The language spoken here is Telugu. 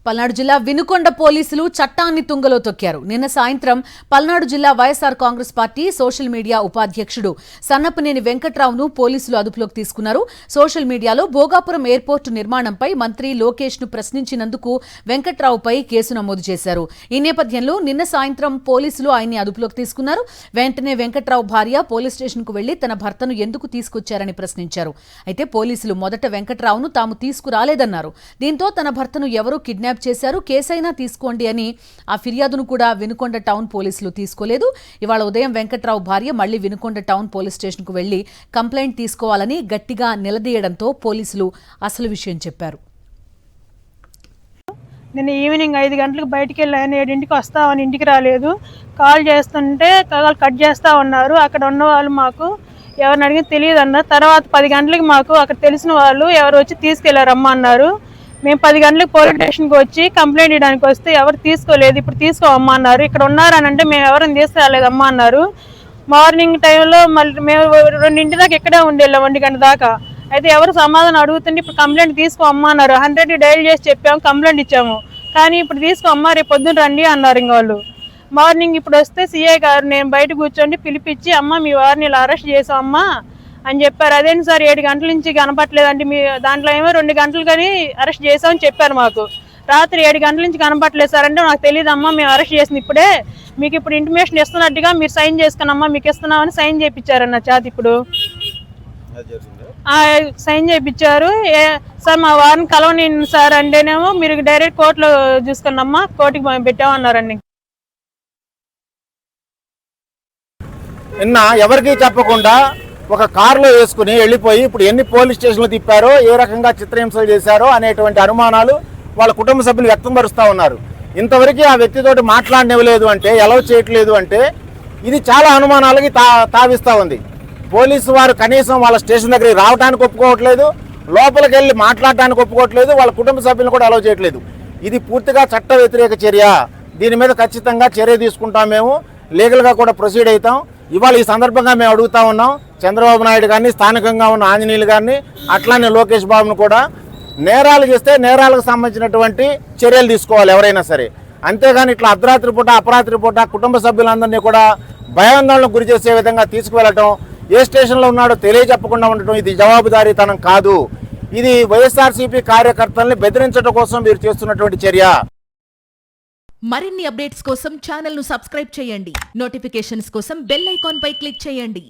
పల్నాడు జిల్లా వినుకొండ పోలీసులు చట్టాన్ని తుంగలో తొక్కారు. నిన్న సాయంత్రం పల్నాడు జిల్లా YSR Congress party social media ఉపాధ్యక్షుడు సన్నపనేని వెంకట్రావును పోలీసులు అదుపులోకి తీసుకున్నారు. సోషల్ మీడియాలో భోగాపురం ఎయిర్పోర్టు నిర్మాణంపై మంత్రి లోకేష్ ను ప్రశ్నించినందుకు వెంకట్రావుపై కేసు నమోదు చేశారు. ఈ నేపథ్యంలో నిన్న సాయంత్రం పోలీసులు ఆయన్ని అదుపులోకి తీసుకున్నారు. వెంటనే వెంకట్రావు భార్య పోలీస్ స్టేషన్ కు వెళ్లి తన భర్తను ఎందుకు తీసుకొచ్చారని ప్రశ్నించారు. అయితే పోలీసులు మొదట వెంకట్రావును తాము తీసుకురాలేదన్నారు. దీంతో తన భర్తను ఎవరూ కిడ్నాప్ చేశారు, కేసైనా తీసుకోండి అని ఆ ఫిర్యాదును కూడా వినుకొండ టౌన్ పోలీసులు తీసుకోలేదు. ఇవాళ ఉదయం వెంకట్రావు భార్య మళ్లీ వినుకొండ టౌన్ పోలీస్ స్టేషన్ కు వెళ్లి కంప్లైంట్ తీసుకోవాలని గట్టిగా నిలదీయడంతో పోలీసులు అసలు విషయం చెప్పారు. నేను ఈవినింగ్ 5 గంటలకు బయటికి వెళ్ళాను. 7ంటికి వస్తామని ఇంటికి రాలేదు. కాల్ చేస్తుంటే కాల్ కట్ చేస్తూ ఉన్నారు. అక్కడ ఉన్న వాళ్ళు మాకు ఎవరిని అడిగినా తెలియదు అన్నారు. తర్వాత 10 గంటలకు మాకు అక్కడ తెలిసిన వాళ్ళు ఎవరు వచ్చి తీసుకెళ్లారమ్మా అన్నారు. మేము 10 గంటలకు పోలీస్ స్టేషన్కి వచ్చి కంప్లైంట్ ఇవ్వడానికి వస్తే ఎవరు తీసుకోలేదు, ఇప్పుడు తీసుకోవమ్మా అన్నారు. ఇక్కడ ఉన్నారని అంటే మేము ఎవరిని తీసుకురాలేదమ్మా అన్నారు. మార్నింగ్ టైంలో మళ్ళీ మేము 2 దాకా ఇక్కడే ఉండేళ్ళాం, 1 గంట దాకా. అయితే ఎవరు సమాధానం అడుగుతుంటే ఇప్పుడు కంప్లైంట్ తీసుకోమ్మా అన్నారు. 100 డైల్ చేసి చెప్పాము, కంప్లైంట్ ఇచ్చాము. కానీ ఇప్పుడు తీసుకోమ్మా, రేపు పొద్దున్న రండి అన్నారు. ఇంక వాళ్ళు మార్నింగ్ ఇప్పుడు వస్తే సిఐ గారు నేను బయట కూర్చోండి పిలిపించి అమ్మ మీ వారిని ఇలా అరెస్ట్ చేసామమ్మా అని చెప్పారు. అదేంటి సార్ 7 గంటల నుంచి కనపట్లేదంటే మీ దాంట్లో ఏమో 2 గంటలు కానీ అరెస్ట్ చేసామని చెప్పారు మాకు. రాత్రి 7 గంటల నుంచి కనపట్లేదు సార్ అంటే నాకు తెలియదమ్మా, మేము అరెస్ట్ చేసింది ఇప్పుడే, మీకు ఇప్పుడు ఇంటిమేషన్ ఇస్తున్నట్టుగా మీరు సైన్ చేసుకున్నమ్మా, మీకు ఇస్తున్నామని సైన్ చేయించారన్న చేత ఇప్పుడు సైన్ చేయించారు. సార్ మా వారిని కలవని సార్ అంటేనేమో మీరు డైరెక్ట్ కోర్టులో చూసుకున్నమ్మా, కోర్టుకి పెట్టామన్నారండి. నిన్న ఎవరికీ చెప్పకుండా ఒక కారులో వేసుకుని వెళ్ళిపోయి ఇప్పుడు ఎన్ని పోలీస్ స్టేషన్లు తిప్పారో, ఏ రకంగా చిత్రహింసలు చేశారో అనేటువంటి అనుమానాలు వాళ్ళ కుటుంబ సభ్యులు వ్యక్తంపరుస్తూ ఉన్నారు. ఇంతవరకు ఆ వ్యక్తితోటి మాట్లాడనివ్వలేదు అంటే, ఎలవ్ చేయట్లేదు అంటే ఇది చాలా అనుమానాలకి తావిస్తూ ఉంది. పోలీసు వారు కనీసం వాళ్ళ స్టేషన్ దగ్గరికి రావడానికి ఒప్పుకోవట్లేదు, లోపలికి వెళ్ళి మాట్లాడటానికి ఒప్పుకోవట్లేదు, వాళ్ళ కుటుంబ సభ్యులను కూడా అలవ్ చేయట్లేదు. ఇది పూర్తిగా చట్ట వ్యతిరేక చర్య. దీని మీద ఖచ్చితంగా చర్య తీసుకుంటాం, మేము లీగల్గా కూడా ప్రొసీడ్ అవుతాం. ఇవాళ ఈ సందర్భంగా మేము అడుగుతా ఉన్నాం చంద్రబాబు నాయుడు గారిని, స్థానికంగా ఉన్న ఆంజనేయులు గారిని, అట్లానే లోకేష్ బాబును కూడా నేరాలు చేస్తే నేరాలకు సంబంధించినటువంటి చర్యలు తీసుకోవాలి ఎవరైనా సరే. అంతేగాని ఇట్లా అర్ధరాత్రి పూట అపరాత్రి పూట కుటుంబ సభ్యులందరినీ కూడా భయాందోళనకు గురి చేసే విధంగా తీసుకువెళ్ళటం, ఏ స్టేషన్లో ఉన్నాడో తెలియజెప్పకుండా ఉండటం ఇది జవాబుదారీతనం కాదు. ఇది వైఎస్ఆర్సీపీ కార్యకర్తల్ని బెదిరించడం కోసం మీరు చేస్తున్నటువంటి చర్య. మరిన్ని అప్డేట్స్ కోసం ఛానల్ ను సబ్స్క్రైబ్ చేయండి. నోటిఫికేషన్స్ కోసం బెల్ ఐకాన్ పై క్లిక్ చేయండి.